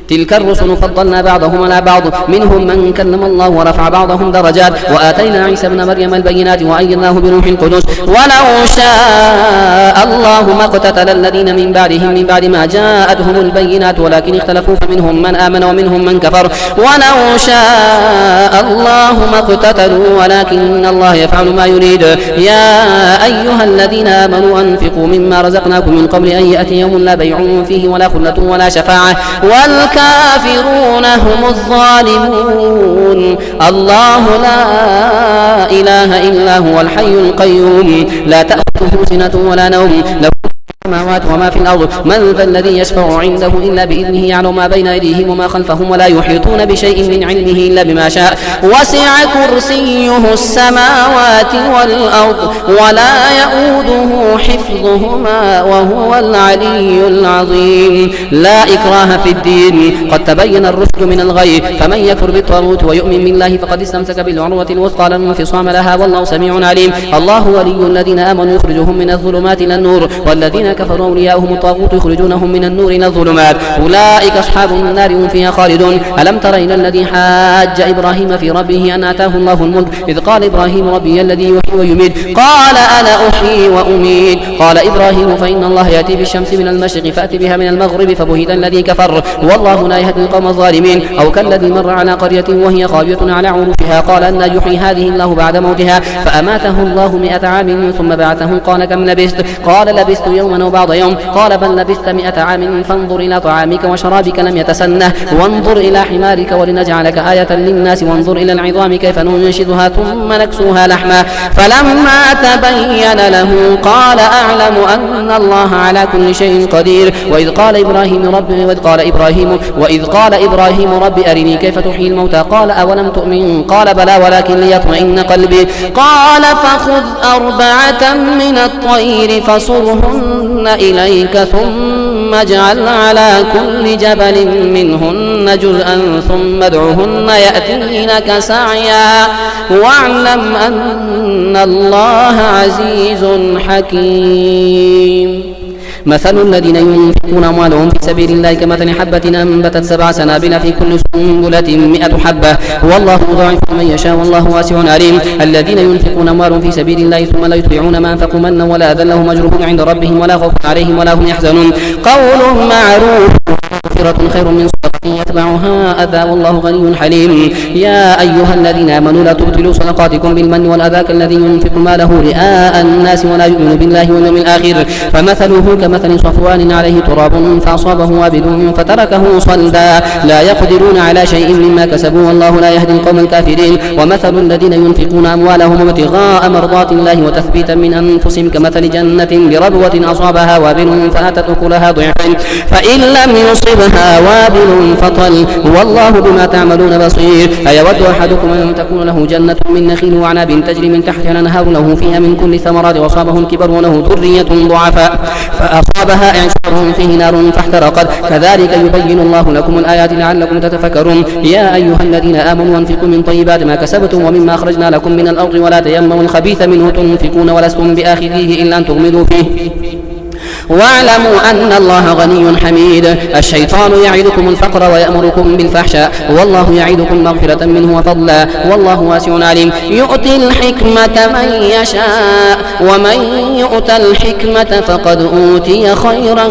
تلك الرسل فضلنا بعضهم على بعض منهم من كلم الله ورفع بعضهم درجات وآتينا عيسى ابن مريم البينات وأيدناه بروح القدس ولو شاء الله ما اقتتل الذين من بعدهم من بعد ما جاءتهم البينات ولكن اختلفوا فمنهم من آمن ومنهم من كفر ولو شاء الله ما اقتتلوا ولكن الله يفعل ما يريد. يا أيها الذين آمنوا أنفقوا مما رزقناكم من قبل أن يأتي يوم لا بيع فيه ولا خلة ولا شفاعة والكافرون هم الظالمون. الله لا إله إلا هو الحي القيوم لا تأخذه سنة ولا نوم له السماوات وما في الأرض من ذا الذي يشفع عنده إلا بإذنه يعلم ما بين أيديهم وما خلفهم ولا يحيطون بشيء من علمه إلا بما شاء وسع كرسيه السماوات والأرض ولا يؤوده حفظهما وهو العلي العظيم. لا إكراه في الدين قد تبين الرشد من الغي فمن يكفر بالطاغوت ويؤمن بالله فقد استمسك بالعروة الوثقى لا انفصام لها والله سميع عليم. الله ولي الذين آمنوا يخرجهم من الظلمات إلى النور والذين كفروا أولياؤهم الطاغوت يخرجونهم من النور إلى الظلمات أولئك أصحاب النار هم فيها خالدون. ألم تر إلى الذي حاج إبراهيم في ربه أن آتاه الله الملك إذ قال إبراهيم ربي الذي يحيي ويميت قال أنا أحيي وأميت قال إبراهيم فإن الله يأتي بالشمس من المشرق فأتي بها من المغرب فبهت الذي كفر والله لا يهدي القوم الظالمين. أو كالذي مر على قرية وهي خاوية على عروشها قال أن يحيي هذه الله بعد موتها فأماته الله 100 عام ثم بعثه قال كم لبثت قال لبثت يوما وبعض يوم قال بل لبثت 100 عام فانظر إلى طعامك وشرابك لم يتسنه وانظر إلى حمارك ولنجعلك آية للناس وانظر إلى العظام كيف ننشدها ثم نكسوها لحما فلما تبين له قال أعلم أن الله على كل شيء قدير. وإذ قال إبراهيم رب أرني كيف تحيي الموتى قال أولم تؤمن قال بلى ولكن ليطمئن قلبي قال فخذ 4 من الطير فصرهن إليك ثم اجعل على كل جبل منهن جزءا ثم ادعهن يأتينك سعيا واعلم أن الله عزيز حكيم. مثل الذين ينفقون أموالهم في سبيل الله كمثل حبة أنبتت 7 سنابل في كل سنبلة 100 حبة والله يضاعف من يشاء والله واسع عليم. الذين ينفقون أموالهم في سبيل الله ثم لا يتبعون ما أنفقوا منا ولا أذى لهم أجرهم عند ربهم ولا خوف عليهم ولا هم يحزنون. قول معروف مغفرة خير من صدقة يتبعها أذى والله غني حليم. يا أيها الذين آمنوا لا تبطلوا صدقاتكم بالمن والأذى كالذي ينفق ماله رئاء الناس ولا يؤمن بالله واليوم الآخر فمثله كمثل صفوان عليه تراب فأصابه وابل فتركه صلدا لا يقدرون على شيء مما كسبوا والله لا يهدي القوم الكافرين. ومثل الذين ينفقون أموالهم ابتغاء مرضات الله وتثبيتا من أنفسهم كمثل جنة بربوة أصابها وابل فآتت أكلها ضعفين فإن لم يصبها وابل فطل والله بما تعملون بصير. أيود أحدكم أن تكون له جنة من نخيل وعناب تجري من تحتها الأنهار له فيها من كل ثمرات وأصابه الكبر وله ذرية ضعفاء فأصابها إعصار فيه نار فاحترقت كذلك يبين الله لكم الآيات لعلكم تتفكرون. يا أيها الذين آمنوا أنفقوا من طيبات ما كسبتم ومما أخرجنا لكم من الأرض ولا تيمموا الخبيث منه تنفقون ولستم بآخذيه إلا أن تغمضوا فيه واعلموا أن الله غني حميد. الشيطان يعدكم الفقر ويأمركم بالفحشاء والله يعدكم مغفرة منه وفضلا والله واسع عليم. يؤتي الحكمة من يشاء ومن يؤت الحكمة فقد أوتي خيرا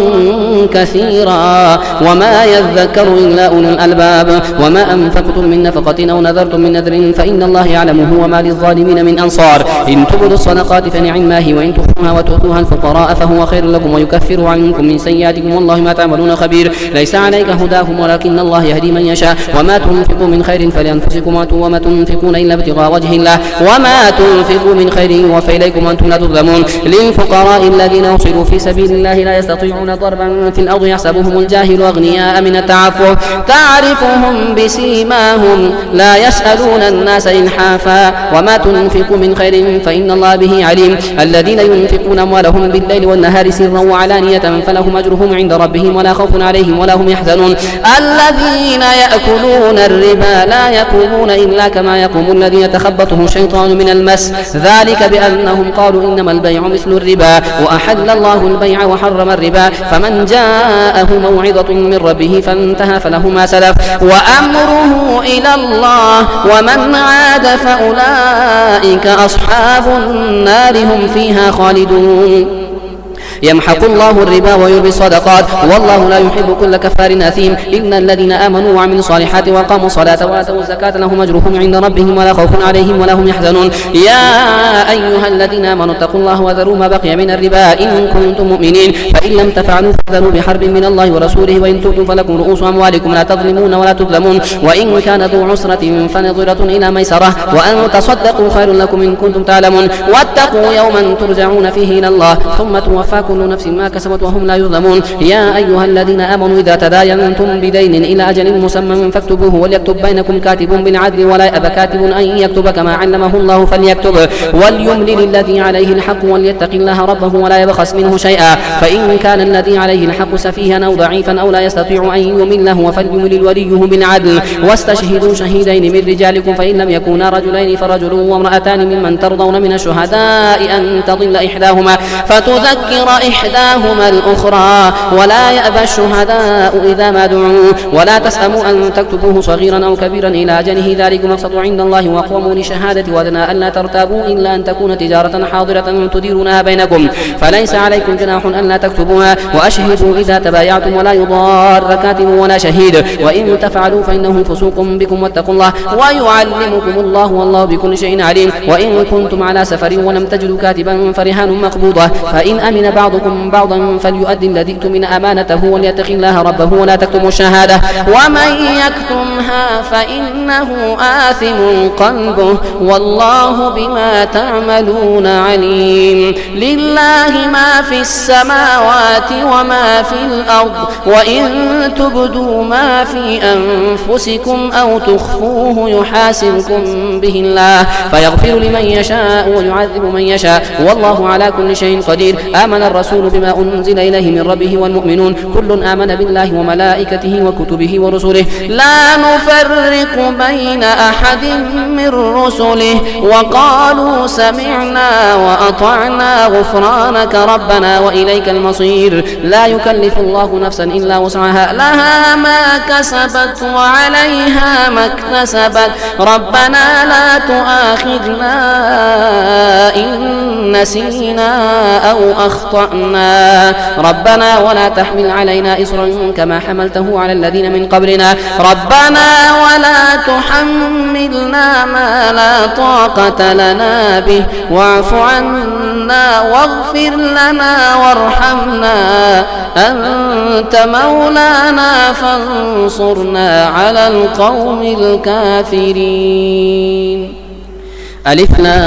كثيرا وما يذكر إلا أولو الألباب. وما أنفقتم من نفقة أو نذرتم من نذر فإن الله يعلمه وما للظالمين من أنصار. إن تبدوا الصدقات فنعما هي وإن تخفوها وتؤتوها الفقراء فهو خير لكم ويكفر عنكم من سيئاتكم والله ما تعملون خبير. ليس عليك هداهم ولكن الله يهدي من يشاء وما تنفقوا من خير فلأنفسكم وما تنفقون إلا ابتغاء وجه الله وما تنفقوا من خير يوفى إليكم وأنتم لا تظلمون. للفقراء الذين أحصروا في سبيل الله لا يستطيعون ضربا في الأرض يحسبهم الجاهل أغنياء من التعفف تعرفهم بسيماهم لا يسألون الناس إلحافا وما تنفقوا من خير فإن الله به عليم. الذين ينفقون أموالهم بالليل والنهار سرا سروا علانية فلهم أجرهم عند ربهم ولا خوف عليهم ولا هم يحزنون. الذين يأكلون الربا لا يقومون إلا كما يقوم الذي يتخبطه الشيطان من المس، ذلك بأنهم قالوا إنما البيع مثل الربا وأحل الله البيع وحرم الربا، فمن جاءه موعظة من ربه فانتهى فله ما سلف وأمره إلى الله ومن عاد فأولئك أصحاب النار هم فيها خالدون. يمحق الله الربا ويربي الصدقات والله لا يحب كل كفار أثيم. إن الذين آمنوا وعملوا الصالحات وقاموا الصلاة وآتوا الزكاة لهم أجرهم عند ربهم ولا خوف عليهم ولا هم يحزنون. يا أيها الذين آمنوا اتقوا الله وذروا ما بقي من الربا إن كنتم مؤمنين، فإن لم تفعلوا فاذروا بحرب من الله ورسوله وإن تبتم فلكم رؤوس أموالكم لا تظلمون ولا تظلمون، وإن كان ذو عسرة فنظرة إلى ميسرة وأن تصدقوا خير لكم إن كنتم تعلمون. واتقوا يوما ترجعون فيه إلى الله ثم توفى كل نفس ما كسبت وهم لا يظلمون. يا أيها الذين آمنوا إذا تداينتم بدين إلى أجل مسمى فاكتبوه وليكتب بينكم كاتب بالعدل ولا يأب كاتب أن يكتب كما علمه الله فليكتب وليملل الذي عليه الحق وليتق الله ربه ولا يبخس منه شيئا، فإن كان الذي عليه الحق سفيها أو ضعيفا أو لا يستطيع أن يمله فليملل وليه بالعدل واستشهدوا شهيدين من رجالكم فإن لم يكونا رجلين فرجل وامرأتان ممن ترضون من الشهداء أن تضل إحداهما فتذكر إحداهما الأخرى ولا يأبى الشهداء إذا ما دعوا ولا تسأموا أن تكتبوه صغيرا أو كبيرا إلى أجله ذلك مقصد عند الله وأقوموا لشهادة وأدنى ألا ترتابوا إلا أن تكون تجارة حاضرة تديرونها بينكم فليس عليكم جناح ألا تكتبوها وأشهدوا إذا تبايعتم ولا يضار كاتب ولا شهيد وإن تفعلوا فإنه فسوق بكم واتقوا الله ويعلمكم الله والله بكل شيء عليم. وإن كنتم على سفر ولم تجدوا كاتبا فرهان مقبوضة فإن أمن بعضكم بعضا فليؤدي الذي اؤتمن أمانته وليتق الله ربه ولا تكتموا الشهادة ومن يكتمها فإنه آثم قلبه والله بما تعملون عليم. لله ما في السماوات وما في الأرض وإن تبدوا ما في أنفسكم أو تخفوه يحاسبكم به الله فيغفر لمن يشاء ويعذب من يشاء والله على كل شيء قدير. آمن الرسول بما أنزل إليه من ربه والمؤمنون كل آمن بالله وملائكته وكتبه ورسله لا نفرق بين أحد من رسله وقالوا سمعنا وأطعنا غفرانك ربنا وإليك المصير. لا يكلف الله نفسا إلا وسعها لها ما كسبت وعليها ما اكتسبت ربنا لا تؤاخذنا إن نسينا أو أخطأنا ربنا ولا تحمل علينا إصرا كما حملته على الذين من قبلنا ربنا ولا تحملنا ما لا طاقة لنا به واعف عنا واغفر لنا وارحمنا أنت مولانا فانصرنا على القوم الكافرين. ألف لام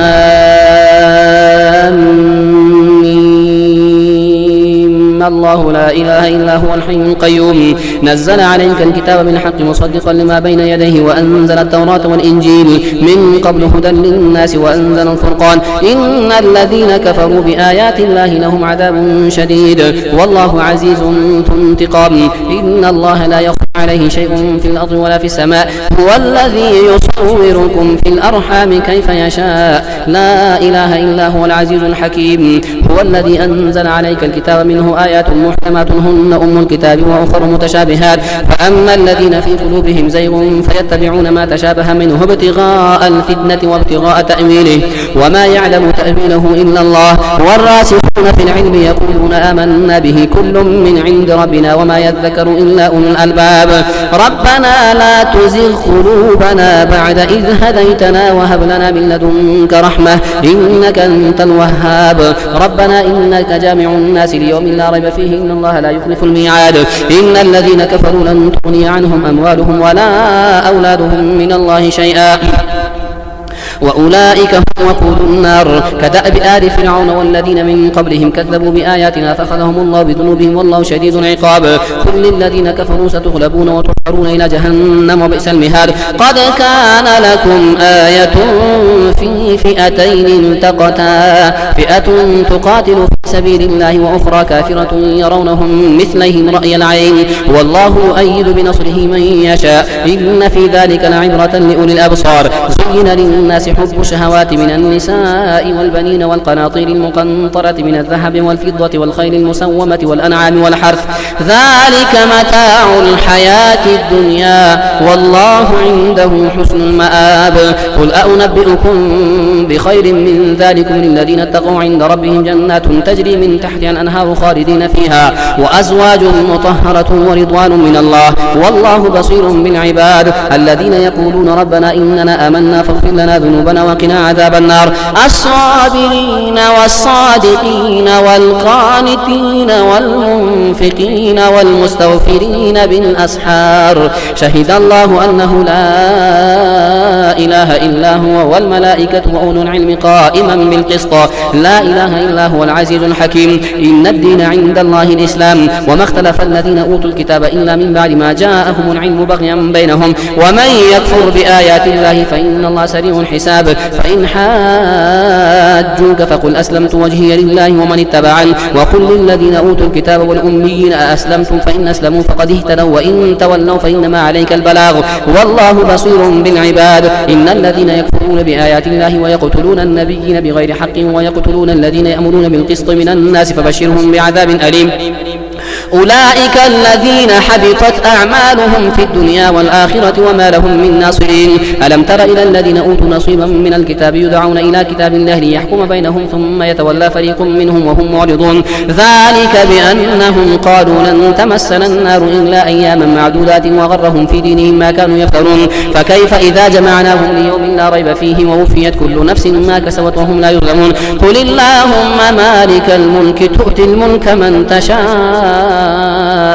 الله لا إله إلا هو الحي القيوم نزل عليك الكتاب بالحق مصدقا لما بين يديه وأنزل التوراة والإنجيل من قبل هدى للناس وأنزل الفرقان إن الذين كفروا بآيات الله لهم عذاب شديد والله عزيز ذو انتقام. إن الله لا يخفى عليه شيء في الأرض ولا في السماء هو الذي يصوركم في الأرحام كيف يشاء لا إله إلا هو العزيز الحكيم. هو الذي أنزل عليك الكتاب منه آيات محكمات هن أم الكتاب وأخر متشابهات فأما الذين في قلوبهم زيغ فيتبعون ما تشابه منه ابتغاء الفتنة وابتغاء تأويله وما يعلم تأويله إلا الله والراسخون في العلم يقولون آمنا به كل من عند ربنا وما يذكر إلا أولو الألباب ربنا لا تزغ قلوبنا بعد إذ هديتنا وهب لنا من لدنك رحمة إنك أنت الوهاب ربنا إنك جامع الناس ليوم لا ريب فيه إن الله لا يخلف الميعاد. إن الذين كفروا لن تغني عنهم أموالهم ولا أولادهم من الله شيئا وأولئك هم وقود النار كدأب آل فرعون والذين من قبلهم كذبوا بآياتنا فأخذهم الله بذنوبهم والله شديد العقاب. قل للذين كفروا ستغلبون وتحشرون إلى جهنم وبئس المهاد. قد كان لكم آية في فئتين التقتا فئة تقاتل في سبيل الله وأخرى كافرة يرونهم مثليهم رأي العين والله يؤيد بنصره من يشاء إن في ذلك لعبرة لأولي الأبصار زين للناس حب الشهوات من النساء والبنين والقناطير المقنطرة من الذهب والفضة والخيل المسومة والأنعام والحرث ذلك متاع الحياة الدنيا والله عنده حسن المآب قل أنبئكم بخير من ذلكم للذين اتقوا عند ربهم جنات تجري من تحتها الأنهار خالدين فيها وأزواج مطهرة ورضوان من الله والله بصير بالعباد الذين يقولون ربنا إننا آمنا فاغفر لنا ذنوبنا وقنا عذاب النار الصابرين والصادقين والقانتين والمنفقين والمستغفرين بالأسحار شهد الله أنه لا إله إلا هو والملائكة وأولو العلم قائما بالقسط لا إله إلا هو العزيز الحكيم إن الدين عند الله الإسلام وما اختلف الذين أوتوا الكتاب إلا من بعد ما جاءهم العلم بغيا بينهم ومن يكفر بآيات الله فإن الله سريع الحساب فإن حاجوك فقل أسلمت وجهي لله ومن اتبعني وقل للذين أوتوا الكتاب والأميين أأسلمتم فإن أسلموا فقد اهتدوا وإن تولوا فإنما عليك البلاغ والله بصير بالعباد إن الذين يكفرون بآيات الله ويقتلون النبيين بغير حق ويقتلون الذين يأمرون بالقسط من الناس فبشرهم بعذاب أليم أولئك الذين حبطت أعمالهم في الدنيا والآخرة وما لهم من ناصرين ألم تر إلى الذين أوتوا نصيبا من الكتاب يدعون إلى كتاب الله ليحكم بينهم ثم يتولى فريق منهم وهم معرضون ذلك بأنهم قالوا لن تمسنا النار إلا أياما معدودات وغرهم في دينهم ما كانوا يفترون فكيف إذا جمعناهم ليوم لا ريب فيه ووفيت كل نفس ما كسبت وهم لا يظلمون قل اللهم مالك الملك تؤتي الملك من تشاء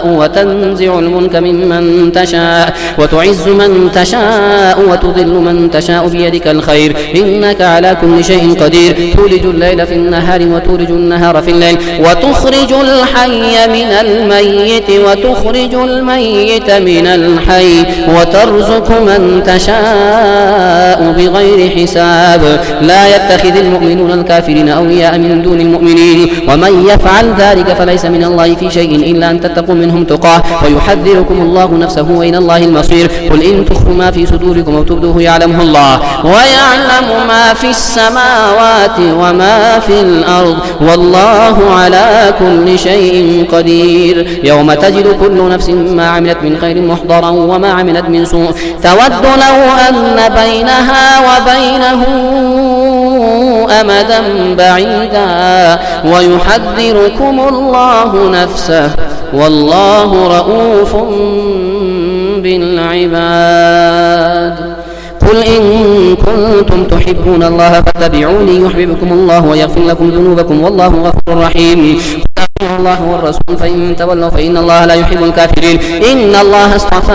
وتنزع الملك ممن تشاء وتعز من تشاء وتذل من تشاء بيدك الخير إنك على كل شيء قدير تولج الليل في النهار وتولج النهار في الليل وتخرج الحي من الميت وتخرج الميت من الحي وترزق من تشاء بغير حساب لا يتخذ المؤمنون الكافرين أولياء من دون المؤمنين ومن يفعل ذلك فليس من الله في شيء إلا أن تتقوا منهم تقاه ويحذركم الله نفسه وإلى الله المصير قل إن تخفوا ما في صدوركم أو تبدوه يعلمه الله ويعلم ما في السماوات وما في الأرض والله على كل شيء قدير يوم تجد كل نفس ما عملت من خير محضرا وما عملت من سوء تود لو أن بينها وبينه أمدا بعيدا ويحذركم الله نفسه والله رؤوف بالعباد قل إن كنتم تحبون الله فاتبعوني يحببكم الله ويغفر لكم ذنوبكم والله غفور رحيم الله والرسول فإن تولوا فإن الله لا يحب الكافرين إن الله اصطفى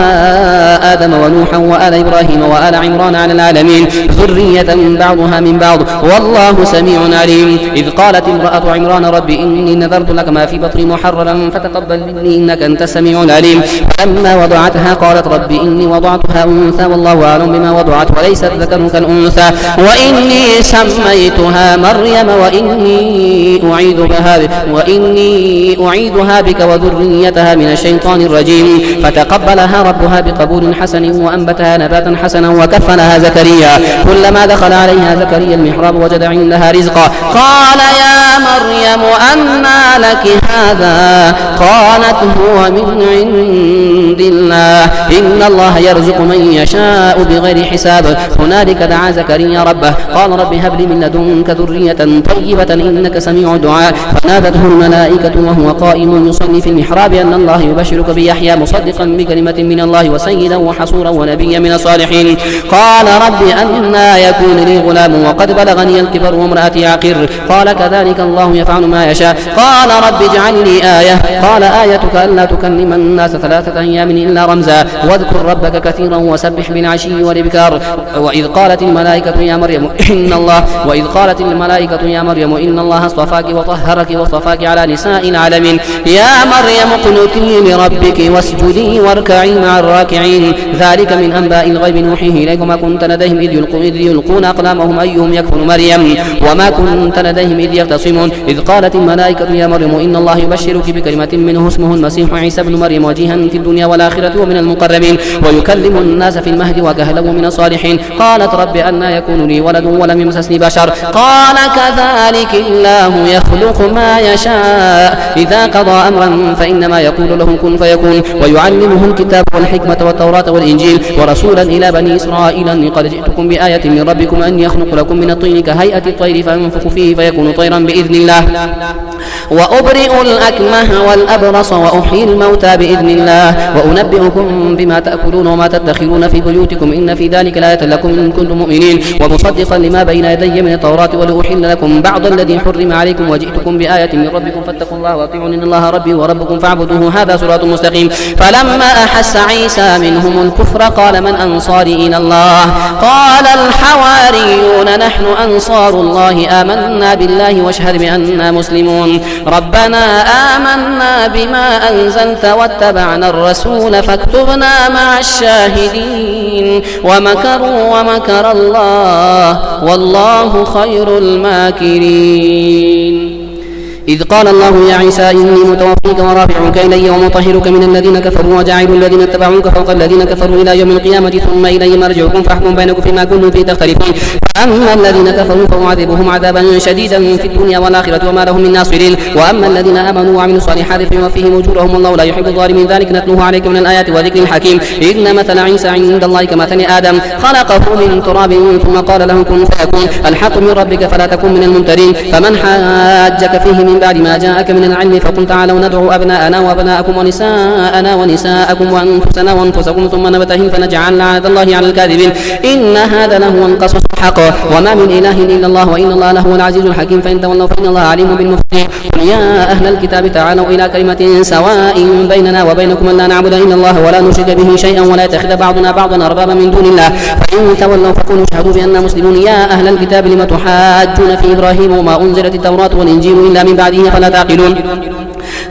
آدم ونوحا وآل إبراهيم وآل عمران على العالمين ذرية بعضها من بعض والله سميع عليم إذ قالت امرأة عمران رب إني نذرت لك ما في بطني محررا فتقبل مني إنك أنت السميع العليم فلما وضعتها قالت رب إني وضعتها أنثى والله أعلم بما وضعت وليس الذكر كالأنثى وإني سميتها مريم وإني أعيذها بك وذريتها من الشيطان الرجيم فتقبلها ربها بقبول حسن وأنبتها نباتا حسنا وكفلها زكريا كلما دخل عليها زكريا المحراب وجد عندها رزقا قال يا مريم أنى لك هذا قالت هو من عند الله إن الله يرزق من يشاء بغير حساب هنالك دعا زكريا ربه قال رب هب لي من لدنك ذرية طيبة إنك سميع الدعاء فنادته الملائكة وهو قائم يصلي في المحراب أن الله يبشرك بيحيى مصدقا بكلمة من الله وسيدا وحصورا ونبيا من الصالحين قال رب أنى يكون لي غلام وقد بلغني الكبر وامرأتي عقر قال كذلك الله يفعل ما يشاء قال رب اجعل لي آية قال آيتك ألا تكلم الناس 3 أيام إلا رمزا واذكر ربك كثيرا وسبح بالعشي والإبكار وإذ قالت الملائكة يا مريم إن الله اصطفاك وطهرك واصطفاك على نساء نساء العالمين. يا مريم اقنتي لربك واسجدي واركعي مع الراكعين. ذلك من أنباء الغيب نوحيه إليك وما كنت لديهم إذ يلقون أقلامهم أيهم يكفر مريم وما كنت لديهم إذ يختصمون. إذ قالت الملائكة يا مريم إن الله يبشرك بكلمة منه اسمه المسيح عيسى ابن مريم وجيها في الدنيا والآخرة ومن المقربين ويكلم الناس في المهد وكهلا ومن الصالحين. قالت رب أنى يكون لي ولد ولم يمسسني بشر قال كذلك الله يخلق ما يشاء إذا قضى أمرا فإنما يقول له كن فيكون. ويعلمه الكتاب والحكمة والتوراة والإنجيل ورسولا إلى بني إسرائيل أني قد جئتكم بآية من ربكم أن يخلق لكم من الطين كهيئة الطير فينفخ فيه فيكون طيرا بإذن الله وأبرئ الأكمه والأبرص وأحيي الموتى بإذن الله وأنبئكم بما تأكلون وما تدخرون في بيوتكم إن في ذلك لآية لكم إن كنتم مؤمنين ومصدقا لما بين يدي من التوراة ولأحل لكم بعض الذي حرم عليكم وجئتكم بآية من ربكم فاتقوا الله وأطيعون إن الله ربي وربكم فاعبدوه هذا صراط مستقيم. فلما أحس عيسى منهم الكفر قال من أنصاري إلى الله قال الحواريون نحن أنصار الله آمنا بالله واشهد بأننا مسلمون. ربنا آمنا بما أنزلت واتبعنا الرسول فاكتبنا مع الشاهدين ومكروا ومكر الله والله خير الماكرين. إذ قال الله يا عيسى إني متوفيك ورافعك إلي ومطهرك من الذين كفروا وجاعل الذين اتبعوك فوق الذين كفروا إلى يوم القيامة ثم إلي مرجعكم فاحكم بينكم فيما كنتم فيه تختلفون. فأما الذين كفروا فأعذبهم عذابا شديدا في الدنيا والآخرة وما لهم من ناصرين وأما الذين آمنوا وعملوا الصالحات فيوفيهم أجورهم والله لا يحب الظالمين. ذلك نتلوه عليك من الآيات وذكر الحكيم. إن مثل عيسى عند الله كمثل آدم خلقه من تراب ثم قال له كن فيكون. الحق من ربك فلا تكن من الممترين. فمن حاجك فيه من بعد ما جاءك من العلم فقل تعالوا ندعو أبناءنا وأبناءكم ونساءنا ونساءكم وأنفسنا وأنفسكم ثم نبتهل فنجعل لعنة الله على الكاذبين. إن هذا لهو القصص الحق وما من إله إلا الله وإن الله لهو العزيز الحكيم. فإن تولوا فإن الله عليم بالمفسدين. قل يا أهل الكتاب تعالوا إلى كلمة سواء بيننا وبينكم أن لا نعبد إلا الله ولا نشرك به شيئا ولا يتخذ بعضنا بعضا أربابا من دون الله. فإن تولوا فقولوا اشهدوا بأننا مسلمون. يا أهل الكتاب لم تحاجون في إبراهيم وما أنزلت التوراة والإنجيل إلا من بعده فلا تعقلون.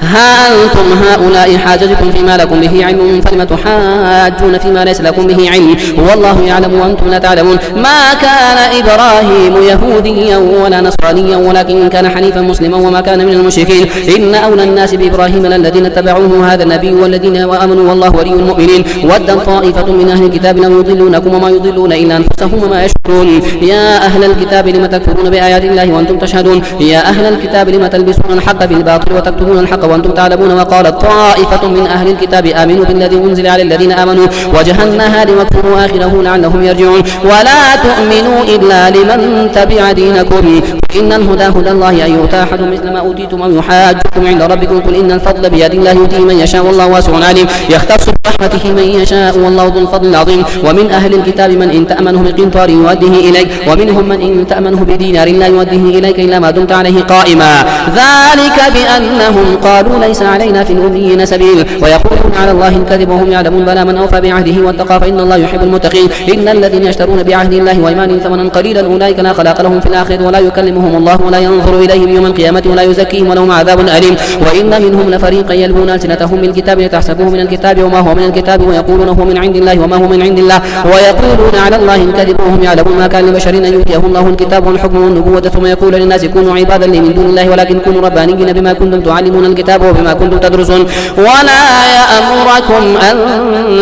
ها أنتم هؤلاء حاججكم فيما لكم به علم فلم تحاجون فيما ليس لكم به علم والله يعلم وأنتم لا تعلمون. ما كان إبراهيم يهوديا ولا نصرانيا ولكن كان حنيفا مسلما وما كان من المشركين. إن أولى الناس بإبراهيم للذين اتبعوه هذا النبي والذين آمنوا والله ولي المؤمنين. ود طائفة من أهل الكتاب لو يضلونكم وما يضلون إلا أنفسهم وما يشعرون. يا أهل الكتاب لم تكفرون بآيات الله وأنتم تشهدون. يا أهل الكتاب لم تلبسون الحق بالباطل وتكتمون الحق وأنتم تعلمون. وقالت طائفة من أهل الكتاب آمنوا بالذي أنزل على الذين آمنوا وجه النهار واكفروا آخره لعلهم يرجعون. ولا تؤمنوا إلا لمن تبع دينكم. إن الهدى هدى الله أن يؤتى أحد مثل ما أوتيتم أو يحاجكم عند ربكم. قل إن الفضل بيد الله يؤتيه من يشاء والله واسع عليم. يختص برحمته من يشاء والله ذو الفضل العظيم. ومن أهل الكتاب من إن تأمنه بقنطار يؤديه إليك ومنهم من إن تأمنه بدينار لا يؤديه إليك إلا ما دمت عليه قائما. ذلك بأنهم قالوا ليس علينا في الأميين سبيل ويقولون على الله الكذب وهم يعلمون. بلى من أوفى بعهده واتقى فإن الله يحب المتقين. إن الذين يشترون بعهد الله وإيمانهم ثمنا قليلا أولئك لا خلاق لهم في الآخرة ولا يكلمهم الله ولا ينظر إليهم يوم القيامة ولا يزكيهم ولهم عذاب أليم. وإن منهم لفريقا يلوون ألسنتهم بالكتاب لتحسبوه من الكتاب وما هو من الكتاب ويقولون هو من عند الله وما هو من عند الله ويقولون على الله الكذب وهم يعلمون. ما كان لبشر أن يؤتيه الله الكتاب والحكم والنبوة ثم يقول للناس كونوا عبادا لي من دون الله ولكن كونوا ربانيين بما كنتم تعلمون الكتاب وبما كنتم تدرسون. ولا يأمركم أن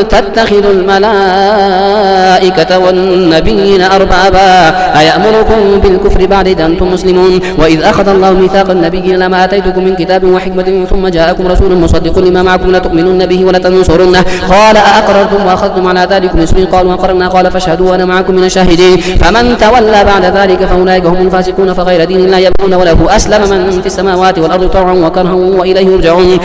تتخذوا الملائكة والنبيين أربابا أيأمركم بالكفر بعد إذ أنتم مسلمون. وإذ أخذ الله ميثاق النبيين لما آتيتكم من كتاب وحكمة ثم جاءكم رسول مصدق لما معكم لتؤمنن به ولتنصرنه. قال أأقررتم وأخذتم على ذلكم إصري قالوا أقررنا قال فاشهدوا وأنا معكم من الشاهدين. فمن تولى بعد ذلك فأولئك هم الفاسقون. فغير دين الله يبغون وله أسلم من في السماوات والأرض طوعا وكرها وإليه يرجعون.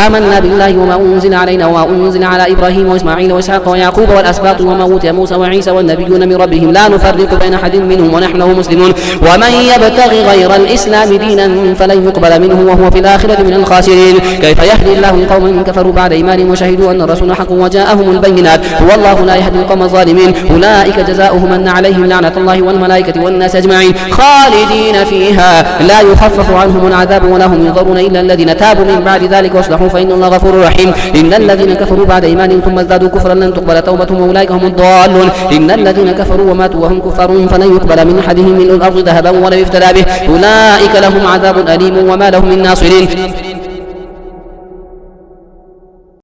آمنا بالله وما أنزل علينا وما أنزل على إبراهيم وإسماعيل وإسحاق ويعقوب والأسباط وما أوتي موسى وعيسى والنبيون من ربهم لا نفرق بين أحد منهم ونحن له مسلمون. ومن يبتغي غير الإسلام دينا فلن يقبل منه وهو في الآخرة من الخاسرين. كيف يهدي الله قوما كفروا بعد إيمانهم وشهدوا أن الرسول حق وجاءهم البينات والله لا يهدي القوم الظالمين. أولئك جزاؤهم أن عليهم لعنة الله والملائكة والناس أجمعين خالدين فيها لا يخفف عنهم العذاب ولا هم ينظرون إلا الذين تابوا من بعد ذلك واصلحوا فإن الله غفور رحيم. إن الذين كفروا بعد إيمانهم ثم ازدادوا كفرا لن تقبل توبتهم وأولئك هم الضالون. إن الذين كفروا وماتوا وهم كفار فلن يقبل من أحدهم ملء الأرض ذهبا ولو افتدى به أولئك لهم عذاب أليم وما لهم من ناصرين.